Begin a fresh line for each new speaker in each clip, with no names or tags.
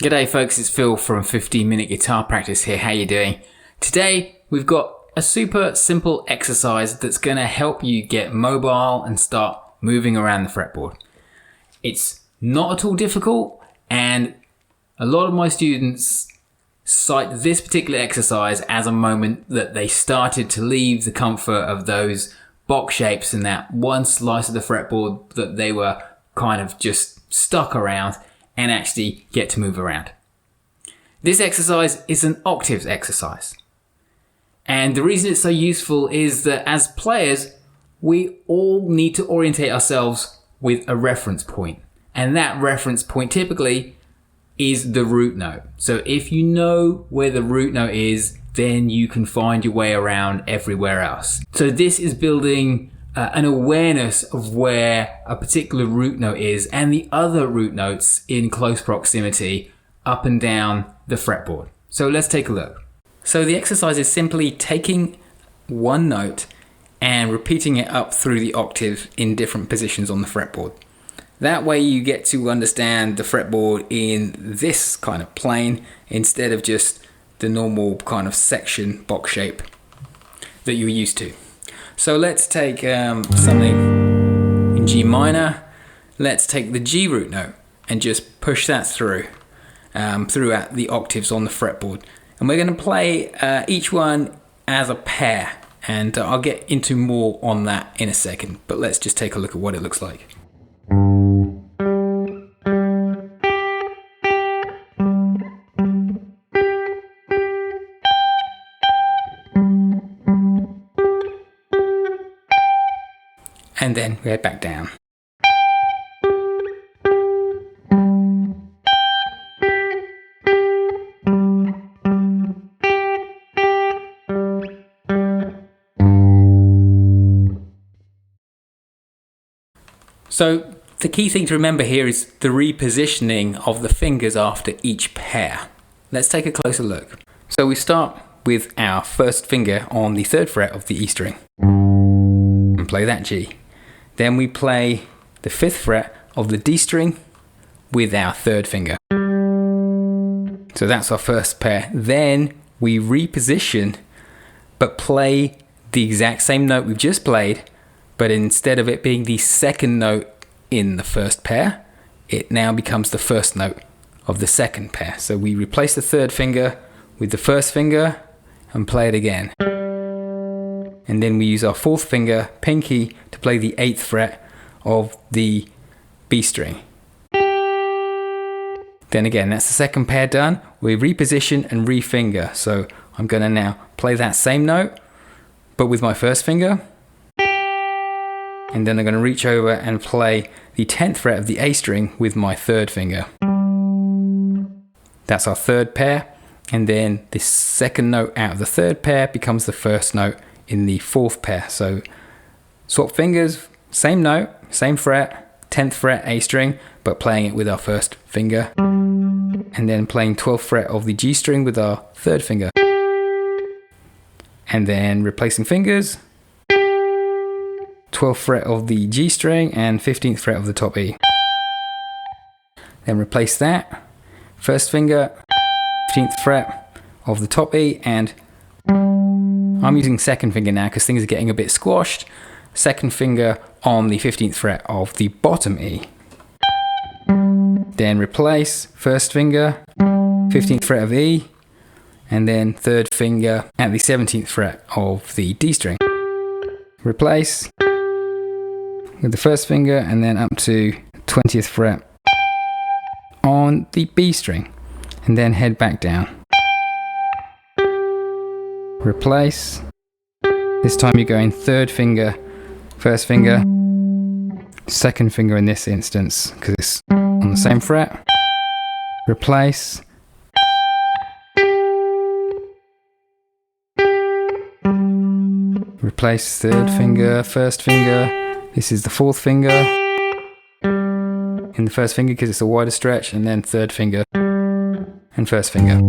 G'day folks, it's Phil from 15 Minute Guitar Practice here. How you doing? Today we've got a super simple exercise that's going to help you get mobile and start moving around the fretboard. It's not at all difficult, and a lot of my students cite this particular exercise as a moment that they started to leave the comfort of those box shapes and that one slice of the fretboard that they were kind of just stuck around and actually get to move around. This exercise is an octaves exercise. And the reason it's so useful is that as players, we all need to orientate ourselves with a reference point. And that reference point typically is the root note. So if you know where the root note is, then you can find your way around everywhere else. So this is building an awareness of where a particular root note is and the other root notes in close proximity up and down the fretboard. So let's take a look. So the exercise is simply taking one note and repeating it up through the octave in different positions on the fretboard. That way you get to understand the fretboard in this kind of plane instead of just the normal kind of section box shape that you're used to. So let's take something in G minor. Let's take the G root note and just push that through throughout the octaves on the fretboard. And we're going to play each one as a pair, and I'll get into more on that in a second, but let's just take a look at what it looks like. And then we head back down. So the key thing to remember here is the repositioning of the fingers after each pair. Let's take a closer look. So we start with our first finger on the 3rd fret of the E string and play that G. Then we play the 5th fret of the D string with our 3rd finger. So that's our first pair. Then we reposition but play the exact same note we've just played, but instead of it being the 2nd note in the first pair, it now becomes the 1st note of the 2nd pair. So we replace the 3rd finger with the 1st finger and play it again. And then we use our 4th finger, pinky, to play the 8th fret of the B string. Then again, that's the 2nd pair done. We reposition and refinger. So I'm going to now play that same note, but with my 1st finger. And then I'm going to reach over and play the 10th fret of the A string with my 3rd finger. That's our 3rd pair. And then the 2nd note out of the 3rd pair becomes the 1st note in the 4th pair. So swap fingers, same note, same fret, 10th fret A string, but playing it with our 1st finger. And then playing 12th fret of the G string with our 3rd finger. And then replacing fingers, 12th fret of the G string and 15th fret of the top E. Then replace that, 1st finger, 15th fret of the top E, and I'm using 2nd finger now because things are getting a bit squashed. 2nd finger on the 15th fret of the bottom E. Then replace 1st finger, 15th fret of E, and then 3rd finger at the 17th fret of the D string. Replace with the 1st finger and then up to 20th fret on the B string, and then head back down. Replace. This time you're going 3rd finger, 1st finger, 2nd finger in this instance because it's on the same fret. Replace. Replace 3rd finger, 1st finger. This is the 4th finger in the 1st finger because it's a wider stretch, and then 3rd finger and 1st finger.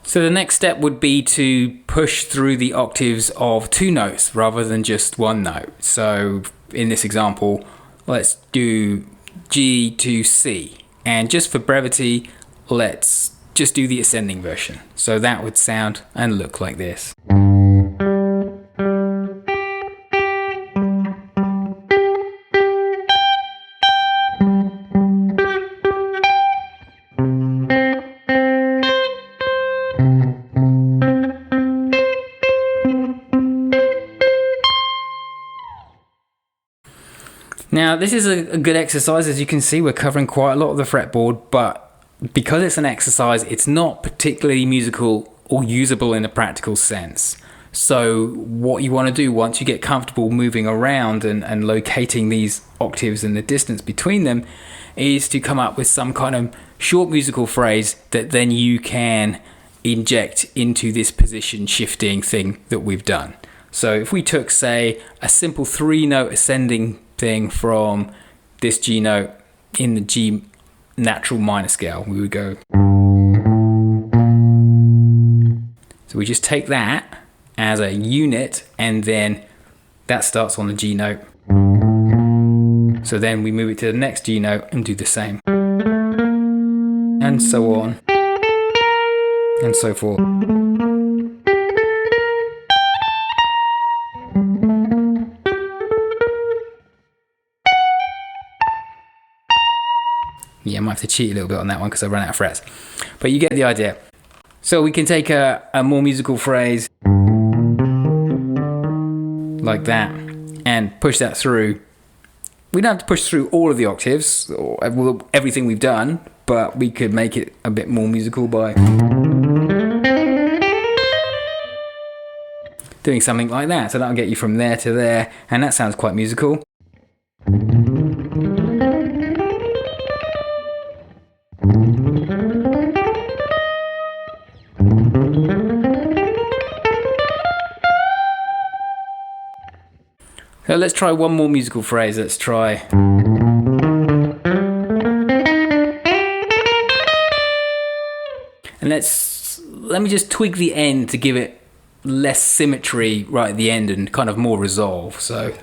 So the next step would be to push through the octaves of 2 notes rather than just 1 note. So in this example, let's do G to C. And just for brevity, let's just do the ascending version. So that would sound and look like this. Now this is a good exercise. As you can see, we're covering quite a lot of the fretboard, but because it's an exercise, it's not particularly musical or usable in a practical sense. So what you want to do once you get comfortable moving around and locating these octaves and the distance between them is to come up with some kind of short musical phrase that then you can inject into this position shifting thing that we've done. So if we took, say, a simple 3-note ascending thing from this G note in the G natural minor scale, we would go. So we just take that as a unit, and then that starts on the G note. So then we move it to the next G note and do the same. And so on. And so forth. Yeah, I might have to cheat a little bit on that one because I ran out of frets. But you get the idea. So we can take a more musical phrase like that and push that through. We don't have to push through all of the octaves or everything we've done, but we could make it a bit more musical by doing something like that. So that'll get you from there to there, and that sounds quite musical. So let's try one more musical phrase. Let's try. And let me just tweak the end to give it less symmetry right at the end and kind of more resolve. So.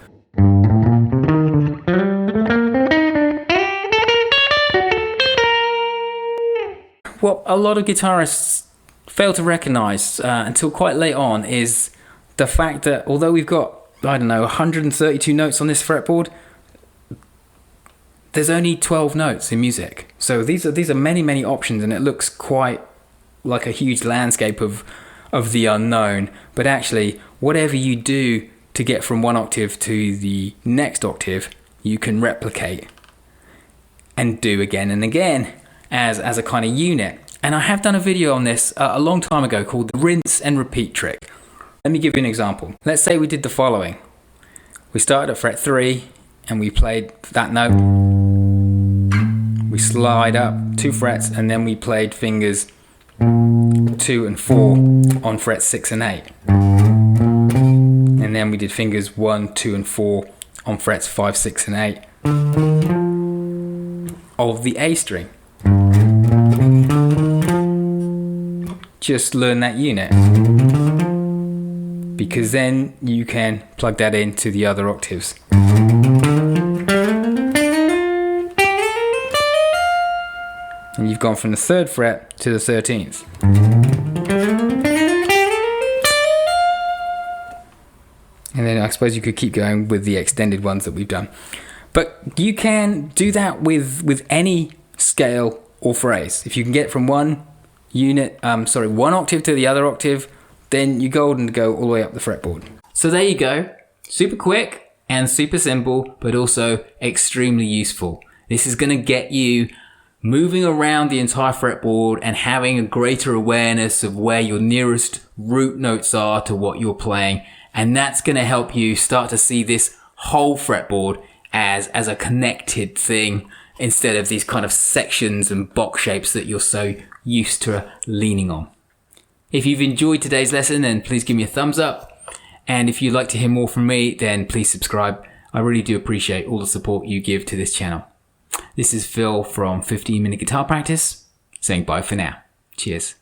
What a lot of guitarists fail to recognize until quite late on is the fact that although we've got, I don't know, 132 notes on this fretboard, there's only 12 notes in music. So these are many options, and it looks quite like a huge landscape of the unknown. But actually, whatever you do to get from one octave to the next octave, you can replicate and do again and again as a kind of unit. And I have done a video on this a long time ago called the rinse and repeat trick. Let me give you an example. Let's say we did the following. We started at fret 3 and we played that note. We slide up 2 frets and then we played fingers 2 and 4 on frets 6 and 8. And then we did fingers 1, 2 and 4 on frets 5, 6 and 8 of the A string. Just learn that unit, because then you can plug that into the other octaves. And you've gone from the 3rd fret to the 13th. And then I suppose you could keep going with the extended ones that we've done. But you can do that with any scale or phrase. If you can get from one octave to the other octave, then you're golden to go all the way up the fretboard. So there you go. Super quick and super simple, but also extremely useful. This is going to get you moving around the entire fretboard and having a greater awareness of where your nearest root notes are to what you're playing. And that's going to help you start to see this whole fretboard as a connected thing instead of these kind of sections and box shapes that you're so used to leaning on. If you've enjoyed today's lesson, then please give me a thumbs up. And if you'd like to hear more from me, then please subscribe. I really do appreciate all the support you give to this channel. This is Phil from 15 Minute Guitar Practice, saying bye for now. Cheers.